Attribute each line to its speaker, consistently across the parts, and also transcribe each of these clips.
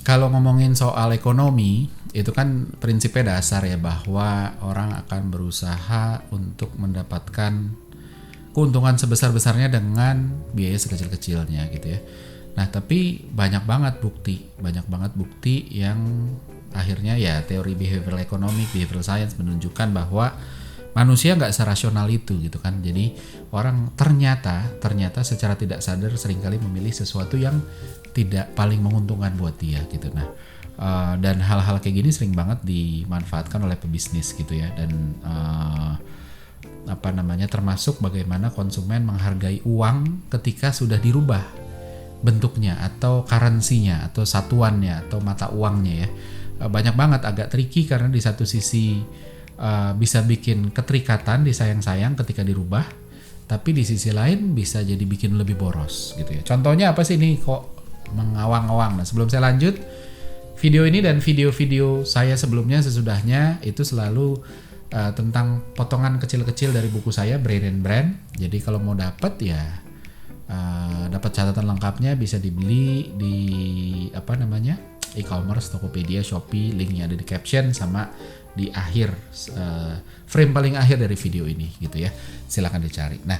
Speaker 1: Kalau ngomongin soal ekonomi, itu kan prinsipnya dasar ya bahwa orang akan berusaha untuk mendapatkan keuntungan sebesar-besarnya dengan biaya sekecil-kecilnya gitu ya. Nah, tapi banyak banget bukti yang akhirnya ya teori behavioral economic, behavioral science menunjukkan bahwa manusia nggak serasional itu gitu kan. Jadi orang ternyata secara tidak sadar seringkali memilih sesuatu yang tidak paling menguntungkan buat dia gitu. Nah, dan hal-hal kayak gini sering banget dimanfaatkan oleh pebisnis gitu ya. Dan termasuk bagaimana konsumen menghargai uang ketika sudah dirubah bentuknya atau currency-nya atau satuannya atau mata uangnya ya. Banyak banget agak tricky karena di satu sisi bisa bikin keterikatan disayang-sayang ketika dirubah, tapi di sisi lain bisa jadi bikin lebih boros gitu ya. Contohnya apa sih nih kok mengawang-awang? Nah, sebelum saya lanjut, video ini dan video-video saya sebelumnya sesudahnya itu selalu tentang potongan kecil-kecil dari buku saya Brain and Brand. Jadi kalau mau dapat ya dapat catatan lengkapnya bisa dibeli di e-commerce, Tokopedia, Shopee, linknya ada di caption sama di akhir frame paling akhir dari video ini gitu ya. Silakan dicari. Nah,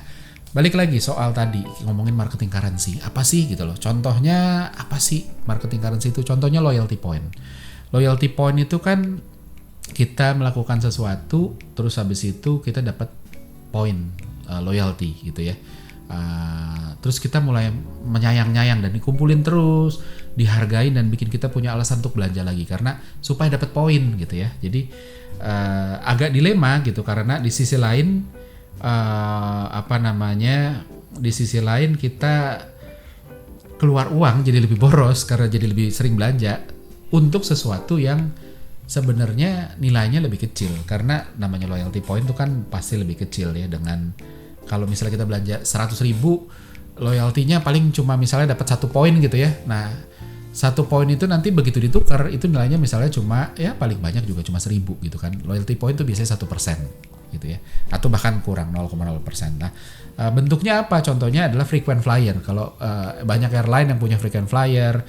Speaker 1: balik lagi soal tadi ngomongin marketing currency, apa sih gitu loh. Contohnya apa sih marketing currency itu? Contohnya loyalty point. Loyalty point itu kan kita melakukan sesuatu terus habis itu kita dapat poin loyalty gitu ya. Terus kita mulai menyayang-nyayang dan dikumpulin terus, dihargain dan bikin kita punya alasan untuk belanja lagi karena supaya dapat poin gitu ya. Jadi agak dilema gitu karena di sisi lain di sisi lain kita keluar uang jadi lebih boros karena jadi lebih sering belanja untuk sesuatu yang sebenarnya nilainya lebih kecil karena namanya loyalty point itu kan pasti lebih kecil ya. Dengan kalau misalnya kita belanja 100.000, loyalty-nya paling cuma misalnya dapat 1 poin gitu ya. Nah, 1 poin itu nanti begitu ditukar itu nilainya misalnya cuma ya paling banyak juga cuma 1.000 gitu kan. Loyalty point itu biasanya 1% gitu ya. Atau bahkan kurang 0,0%. Nah, bentuknya apa? Contohnya adalah frequent flyer. Kalau banyak airline yang punya frequent flyer,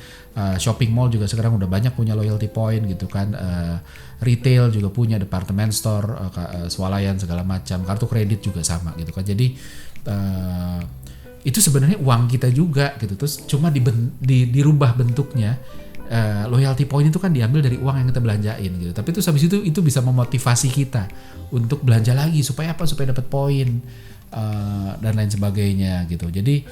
Speaker 1: shopping mall juga sekarang udah banyak punya loyalty point gitu kan. Retail juga punya, department store, swalayan segala macam, kartu kredit juga sama gitu kan. Jadi itu sebenarnya uang kita juga gitu, terus cuma dirubah bentuknya. Loyalty point itu kan diambil dari uang yang kita belanjain gitu, tapi terus habis itu bisa memotivasi kita untuk belanja lagi supaya apa? Supaya dapat poin dan lain sebagainya gitu. Jadi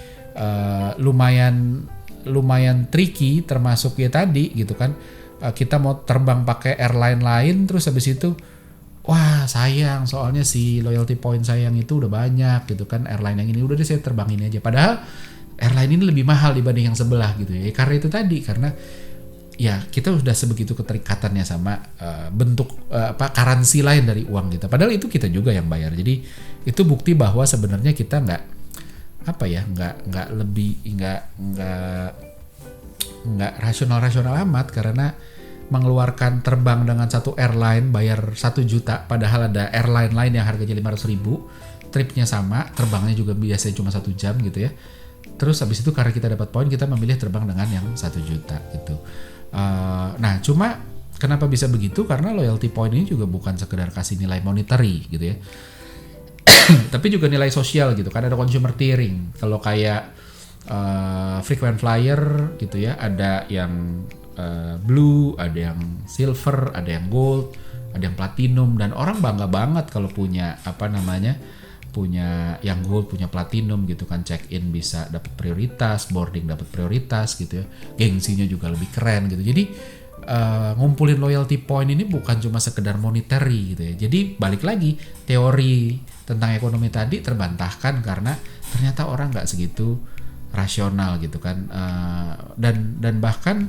Speaker 1: lumayan tricky, termasuk ya tadi gitu kan. Kita mau terbang pakai airline lain terus habis itu wah sayang soalnya si loyalty point saya yang itu udah banyak gitu kan, airline yang ini udah deh saya terbangin aja, padahal airline ini lebih mahal dibanding yang sebelah gitu ya. Karena itu tadi, karena ya kita udah sebegitu keterikatannya sama bentuk currency lain dari uang kita, padahal itu kita juga yang bayar. Jadi itu bukti bahwa sebenarnya kita nggak rasional amat karena mengeluarkan terbang dengan satu airline bayar 1 juta padahal ada airline lain yang harganya 500.000, tripnya sama, terbangnya juga biasanya cuma 1 jam gitu ya. Terus habis itu karena kita dapat poin kita memilih terbang dengan yang 1 juta gitu. Nah cuma kenapa bisa begitu? Karena loyalty point ini juga bukan sekedar kasih nilai monetary gitu ya, tapi juga nilai sosial gitu kan. Ada consumer tiering. Kalau kayak frequent flyer gitu ya, ada yang blue, ada yang silver, ada yang gold, ada yang platinum, dan orang bangga banget kalau punya punya yang gold, punya platinum gitu kan. Check in bisa dapat prioritas, boarding dapat prioritas gitu ya, gengsinya juga lebih keren gitu. Jadi ngumpulin loyalty point ini bukan cuma sekedar monetary gitu ya. Jadi balik lagi, teori tentang ekonomi tadi terbantahkan karena ternyata orang nggak segitu rasional gitu kan. Dan bahkan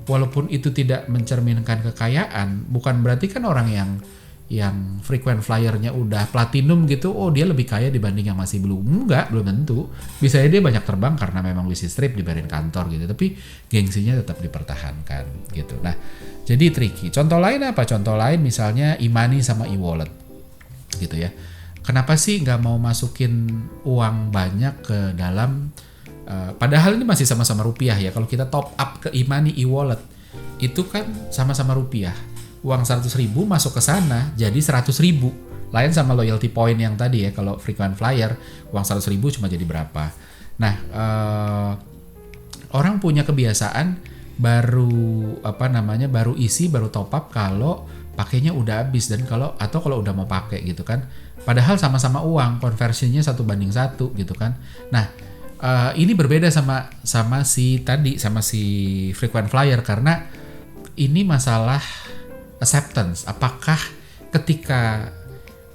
Speaker 1: walaupun itu tidak mencerminkan kekayaan, bukan berarti kan orang yang frequent flyernya udah platinum gitu, oh dia lebih kaya dibanding yang masih belum tentu. Bisa dia banyak terbang karena memang bisnis trip dibayarin kantor gitu, tapi gengsinya tetap dipertahankan gitu. Nah, jadi tricky. Contoh lain apa? Contoh lain misalnya e-money sama e-wallet gitu ya. Kenapa sih nggak mau masukin uang banyak ke dalam padahal ini masih sama-sama rupiah ya. Kalau kita top up ke e-money, e-wallet itu kan sama-sama rupiah. Uang 100.000 masuk ke sana jadi 100.000. Lain sama loyalty point yang tadi ya, kalau frequent flyer uang 100.000 cuma jadi berapa. Nah, orang punya kebiasaan baru isi, baru top up kalau pakainya udah habis, dan kalau udah mau pakai gitu kan. Padahal sama-sama uang, konversinya 1:1 gitu kan. Nah, ini berbeda sama si frequent flyer, karena ini masalah acceptance. Apakah ketika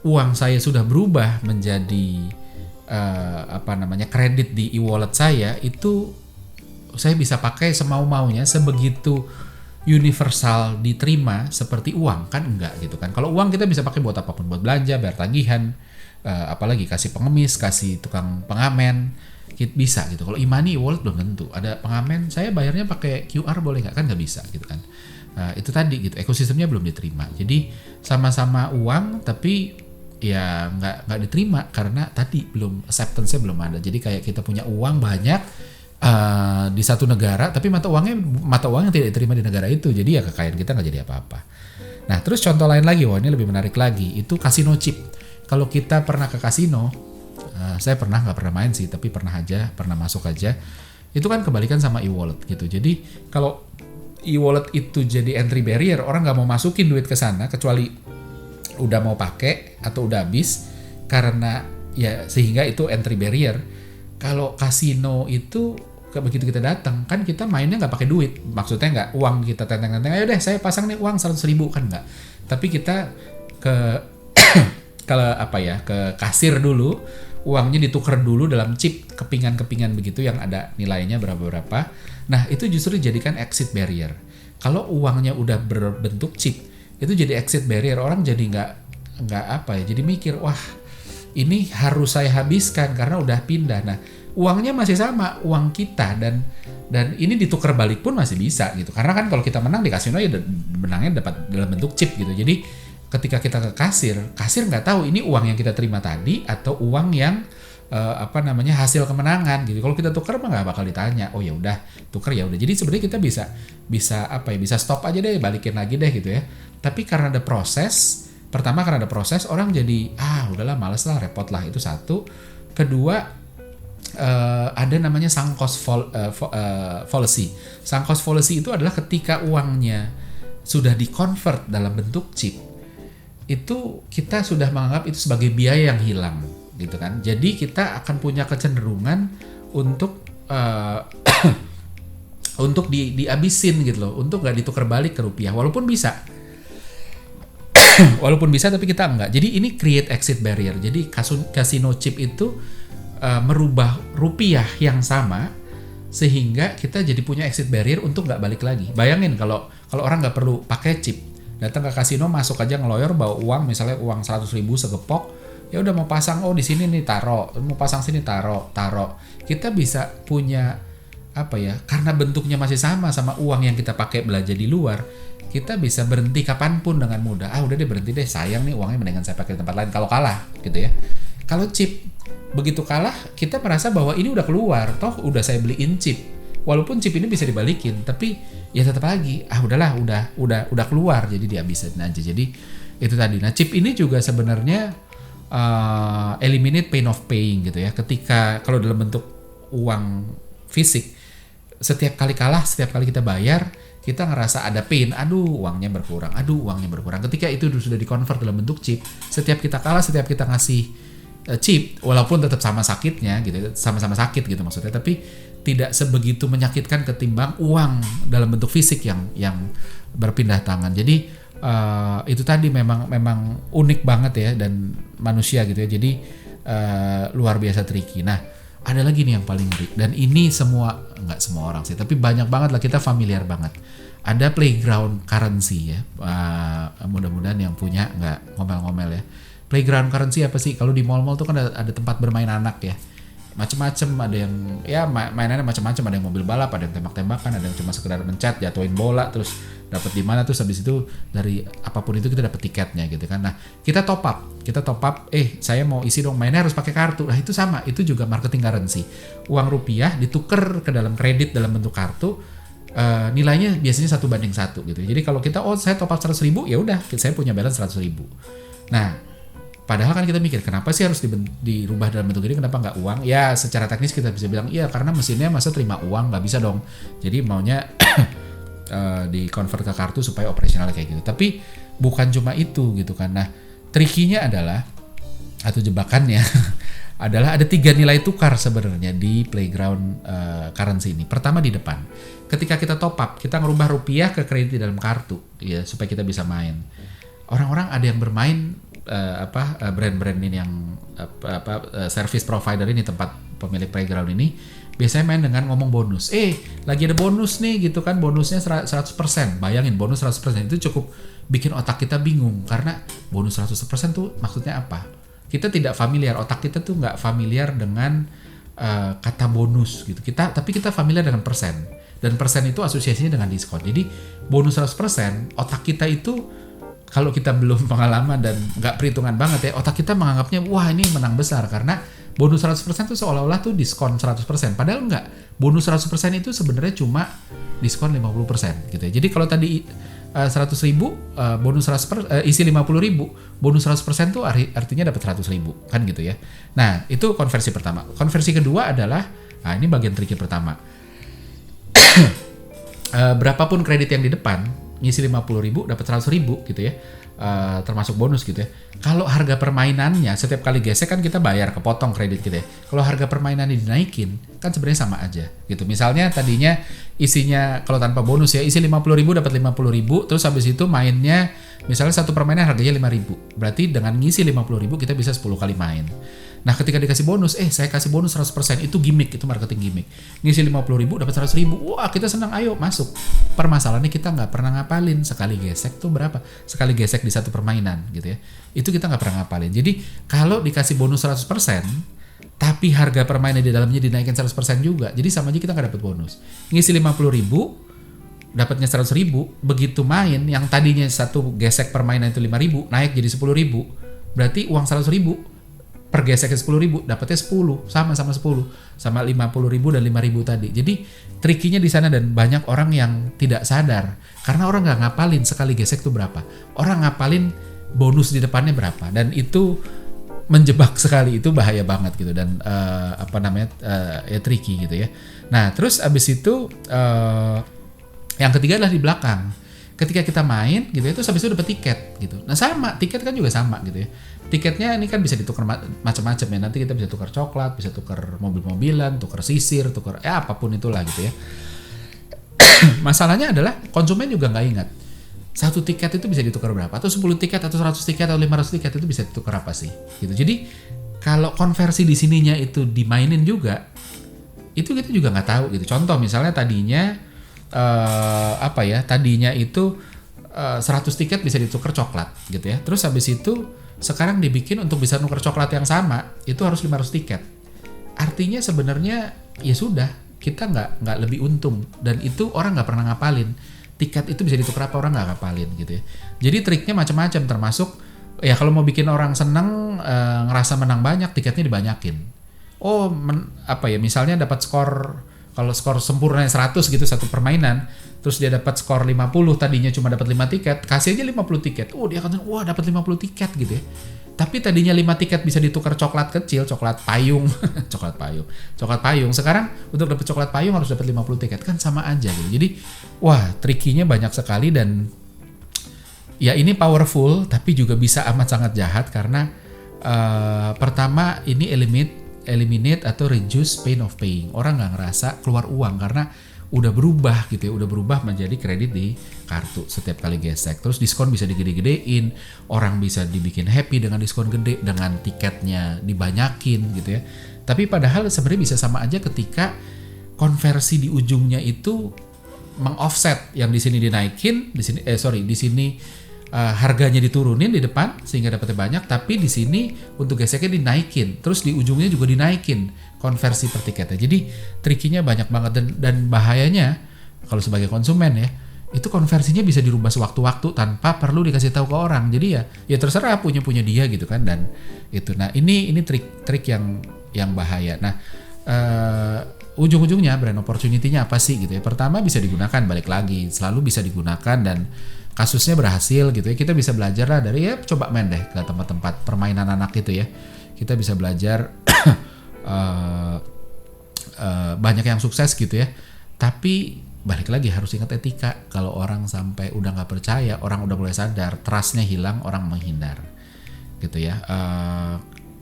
Speaker 1: uang saya sudah berubah menjadi kredit di e-wallet saya, itu saya bisa pakai semau-maunya, sebegitu universal diterima seperti uang? Kan enggak gitu kan. Kalau uang kita bisa pakai buat apapun, buat belanja, bayar tagihan, apalagi kasih pengemis, kasih tukang pengamen, bisa gitu. Kalau e-money, e-wallet belum tentu. Ada pengamen, saya bayarnya pakai QR boleh nggak? Kan nggak bisa gitu kan. Itu tadi gitu, ekosistemnya belum diterima. Jadi sama-sama uang tapi ya nggak diterima karena tadi belum, acceptance-nya belum ada. Jadi kayak kita punya uang banyak di satu negara, tapi mata uang yang tidak diterima di negara itu, jadi ya kekayaan kita nggak jadi apa-apa. Nah, terus contoh lain lagi, ini lebih menarik lagi, itu kasino chip. Kalau kita pernah ke kasino, saya nggak pernah main sih, tapi pernah masuk aja. Itu kan kebalikan sama e-wallet gitu. Jadi kalau e-wallet itu jadi entry barrier, orang nggak mau masukin duit ke sana kecuali udah mau pakai atau udah habis, karena ya sehingga itu entry barrier. Kalau kasino itu begitu kita datang, kan kita mainnya nggak pakai duit, maksudnya nggak uang kita tenteng-tenteng, ayo deh saya pasang nih uang 100.000, kan nggak. Tapi kita ke ke kasir dulu, uangnya ditukar dulu dalam chip kepingan-kepingan begitu yang ada nilainya berapa. Nah, itu justru dijadikan exit barrier. Kalau uangnya udah berbentuk chip, itu jadi exit barrier. Orang jadi jadi mikir, wah ini harus saya habiskan karena udah pindah. Nah, uangnya masih sama, uang kita, dan ini ditukar balik pun masih bisa gitu. Karena kan kalau kita menang di kasino ya menangnya dapat dalam bentuk chip gitu. Jadi ketika kita ke kasir nggak tahu ini uang yang kita terima tadi atau uang yang hasil kemenangan gitu. Kalau kita tukar mah nggak bakal ditanya. Oh ya udah, tukar ya udah. Jadi sebenarnya kita bisa stop aja deh, balikin lagi deh gitu ya. Tapi karena ada proses, orang jadi udahlah, males lah, repot lah, itu satu. Kedua, ada namanya sunk cost fallacy. Sunk cost fallacy itu adalah ketika uangnya sudah di-convert dalam bentuk chip, itu kita sudah menganggap itu sebagai biaya yang hilang gitu kan. Jadi kita akan punya kecenderungan untuk untuk dihabisin gitu loh, untuk nggak ditukar balik ke rupiah, walaupun bisa tapi kita enggak. Jadi ini create exit barrier. Jadi kasino chip itu merubah rupiah yang sama sehingga kita jadi punya exit barrier untuk nggak balik lagi. Bayangin kalau orang nggak perlu pakai chip, datang ke kasino, masuk aja ngeloyor, bawa uang, misalnya uang 100.000 segepok, ya udah mau pasang, di sini nih taro, mau pasang sini taro. Kita bisa punya karena bentuknya masih sama uang yang kita pakai belanja di luar, kita bisa berhenti kapanpun dengan mudah. Udah deh, berhenti deh, sayang nih uangnya, mendingan saya pakai di tempat lain kalau kalah gitu ya. Kalau chip, begitu kalah kita merasa bahwa ini udah keluar, toh udah saya beliin chip, walaupun chip ini bisa dibalikin, tapi ya tetap lagi udahlah, udah keluar, jadi dihabisin aja. Jadi itu tadi. Nah, chip ini juga sebenarnya eliminate pain of paying gitu ya. Ketika kalau dalam bentuk uang fisik, setiap kali kalah, setiap kali kita bayar, kita ngerasa ada pain, uangnya berkurang. Ketika itu sudah di-convert dalam bentuk chip, setiap kita kalah, setiap kita ngasih chip, walaupun tetap sama sakitnya gitu, sama-sama sakit gitu maksudnya, tapi tidak sebegitu menyakitkan ketimbang uang dalam bentuk fisik yang berpindah tangan. Jadi itu tadi memang unik banget ya, dan manusia gitu ya. Jadi luar biasa tricky. Nah, ada lagi nih yang paling ngeri, dan ini nggak semua orang sih, tapi banyak banget lah, kita familiar banget. Ada playground currency ya, mudah-mudahan yang punya nggak ngomel-ngomel ya. Playground currency apa sih? Kalau di mall-mall tuh kan ada tempat bermain anak ya, macem-macem, ada yang ya mainannya macem-macem, ada yang mobil balap, ada yang tembak-tembakan, ada yang cuma sekedar mencet, jatuhin bola, terus dapat di mana, terus habis itu dari apapun itu kita dapat tiketnya gitu kan. Nah, kita top up, saya mau isi dong, mainnya harus pakai kartu. Nah, itu sama, itu juga marketing currency. Uang rupiah ditukar ke dalam kredit dalam bentuk kartu, nilainya biasanya 1:1 gitu. Jadi kalau kita saya top up 100.000, ya udah saya punya balance 100.000. Nah, padahal kan kita mikir kenapa sih harus dirubah dalam bentuk ini, kenapa nggak uang? Ya secara teknis kita bisa bilang iya karena mesinnya masa terima uang, nggak bisa dong. Jadi maunya di convert ke kartu supaya operasional kayak gitu. Tapi bukan cuma itu gitu kan. Nah, trikinya adalah atau jebakannya adalah ada 3 nilai tukar sebenarnya di Playground currency ini. Pertama di depan. Ketika kita top up, kita ngerubah rupiah ke kredit di dalam kartu ya supaya kita bisa main. Orang-orang ada yang bermain brand-brand ini yang service provider ini, tempat pemilik Playground ini biasanya main dengan ngomong bonus. Lagi ada bonus nih gitu kan, bonusnya 100%. Bayangin bonus 100% itu cukup bikin otak kita bingung karena bonus 100% tuh maksudnya apa? Kita tidak familiar, otak kita tuh nggak familiar dengan kata bonus gitu. Tapi kita familiar dengan persen. Dan persen itu asosiasinya dengan diskon. Jadi bonus 100%, otak kita itu kalau kita belum pengalaman dan nggak perhitungan banget ya, otak kita menganggapnya wah ini menang besar karena bonus 100% itu seolah-olah tuh diskon 100%. Padahal enggak. Bonus 100% itu sebenarnya cuma diskon 50% gitu ya. Jadi kalau tadi 100.000 bonus 100% isi 50.000, bonus 100% tuh artinya dapat 100.000 kan gitu ya. Nah, itu konversi pertama. Konversi kedua adalah ini bagian tricky pertama. Berapapun kredit yang di depan, ngisi 50.000 dapat 100.000 gitu ya. Termasuk bonus gitu ya. Kalau harga permainannya setiap kali gesek kan kita bayar, kepotong kredit gitu ya. Kalau harga permainannya dinaikin kan sebenarnya sama aja gitu. Misalnya tadinya isinya kalau tanpa bonus ya isi 50.000 dapat 50.000, terus habis itu mainnya misalnya satu permainan harganya 5.000. Berarti dengan ngisi 50.000 kita bisa 10 kali main. Nah, ketika dikasih bonus, saya kasih bonus 100%, itu gimmick, itu marketing gimmick. Ngisi 50.000 dapat 100.000. Wah, kita senang, ayo masuk. Permasalahannya kita nggak pernah ngapalin sekali gesek tuh berapa? Sekali gesek di satu permainan gitu ya. Itu kita nggak pernah ngapalin. Jadi, kalau dikasih bonus 100%, tapi harga permainan di dalamnya dinaikin 100% juga. Jadi sama aja kita nggak dapat bonus. Ngisi 50.000 dapatnya 100.000, begitu main yang tadinya satu gesek permainan itu 5.000 naik jadi 10.000. Berarti uang 100.000 per gesek 10.000 dapatnya 10, sama 10, sama 50.000 dan 5.000 tadi. Jadi trikinya di sana dan banyak orang yang tidak sadar karena orang nggak ngapalin sekali gesek itu berapa. Orang ngapalin bonus di depannya berapa dan itu menjebak sekali, itu bahaya banget gitu dan ya tricky gitu ya. Nah, terus abis itu yang ketiga adalah di belakang. Ketika kita main gitu ya, terus habis itu dapat tiket gitu. Nah, sama, tiket kan juga sama gitu ya. Tiketnya ini kan bisa ditukar macam-macam ya. Nanti kita bisa tukar coklat, bisa tukar mobil-mobilan, tukar sisir, tukar apapun itulah gitu ya. Masalahnya adalah konsumen juga nggak ingat. Satu tiket itu bisa ditukar berapa? Atau 10 tiket, atau 100 tiket, atau 500 tiket itu bisa ditukar apa sih? Gitu. Jadi kalau konversi di sininya itu dimainin juga, itu kita juga nggak tahu gitu. Contoh misalnya tadinya tadinya itu 100 tiket bisa ditukar coklat gitu ya. Terus habis itu sekarang dibikin untuk bisa nuker coklat yang sama itu harus 500 tiket. Artinya sebenarnya ya sudah, kita nggak lebih untung dan itu orang nggak pernah ngapalin. Tiket itu bisa ditukar apa, orang nggak ngapalin gitu ya. Jadi triknya macam-macam, termasuk ya kalau mau bikin orang seneng ngerasa menang banyak, tiketnya dibanyakin. Misalnya dapat skor, kalau skor sempurnanya 100 gitu satu permainan, terus dia dapat skor 50, tadinya cuma dapat 5 tiket, kasih aja 50 tiket. Dia akan wah dapat 50 tiket gitu ya. Tapi tadinya 5 tiket bisa ditukar coklat kecil, coklat payung. Coklat payung. Sekarang untuk dapat coklat payung harus dapat 50 tiket, kan sama aja gitu. Jadi wah, trikinya banyak sekali dan ya ini powerful tapi juga bisa amat sangat jahat karena pertama ini eliminate atau reduce pain of paying. Orang nggak ngerasa keluar uang karena udah berubah gitu ya, udah berubah menjadi kredit di kartu setiap kali gesek. Terus diskon bisa digede-gedein, orang bisa dibikin happy dengan diskon gede, dengan tiketnya dibanyakin gitu ya. Tapi padahal sebenarnya bisa sama aja ketika konversi di ujungnya itu mengoffset, yang di sini dinaikin, di sini harganya diturunin di depan sehingga dapatnya banyak, tapi di sini untuk geseknya dinaikin, terus di ujungnya juga dinaikin konversi per tiketnya. Jadi trikinya banyak banget dan bahayanya kalau sebagai konsumen ya, itu konversinya bisa dirubah sewaktu-waktu tanpa perlu dikasih tahu ke orang. Jadi ya terserah punya dia gitu kan, dan itu. Nah, ini trik yang bahaya. Nah, ujung-ujungnya brand opportunity-nya apa sih gitu ya. Pertama bisa digunakan, balik lagi selalu bisa digunakan, dan kasusnya berhasil gitu ya. Kita bisa belajar lah dari ya, coba main deh ke tempat-tempat permainan anak gitu ya. Kita bisa belajar banyak yang sukses gitu ya. Tapi balik lagi harus ingat etika. Kalau orang sampai udah nggak percaya, orang udah mulai sadar, trustnya hilang, orang menghindar gitu ya.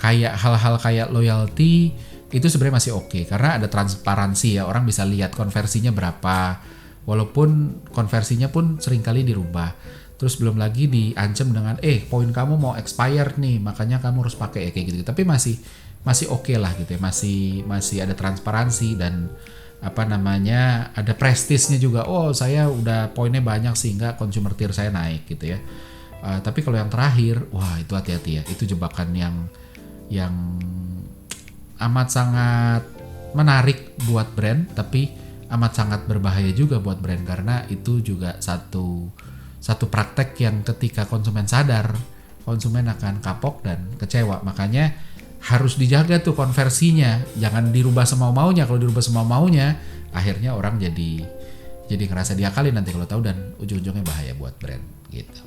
Speaker 1: Kayak hal-hal kayak loyalty itu sebenarnya masih oke, karena ada transparansi ya, orang bisa lihat konversinya berapa, walaupun konversinya pun seringkali dirubah. Terus belum lagi diancam dengan poin kamu mau expired nih, makanya kamu harus pakai kayak gitu. Tapi masih oke lah gitu ya, masih ada transparansi dan ada prestisnya juga. Oh, saya udah poinnya banyak sehingga consumer tier saya naik gitu ya. Tapi kalau yang terakhir, wah itu hati-hati ya, itu jebakan yang amat sangat menarik buat brand, tapi amat sangat berbahaya juga buat brand, karena itu juga satu praktek yang ketika konsumen sadar, konsumen akan kapok dan kecewa. Makanya harus dijaga tuh konversinya, jangan dirubah semau-maunya. Kalau dirubah semau-maunya, akhirnya orang jadi ngerasa diakalin nanti kalau tahu, dan ujung-ujungnya bahaya buat brand gitu.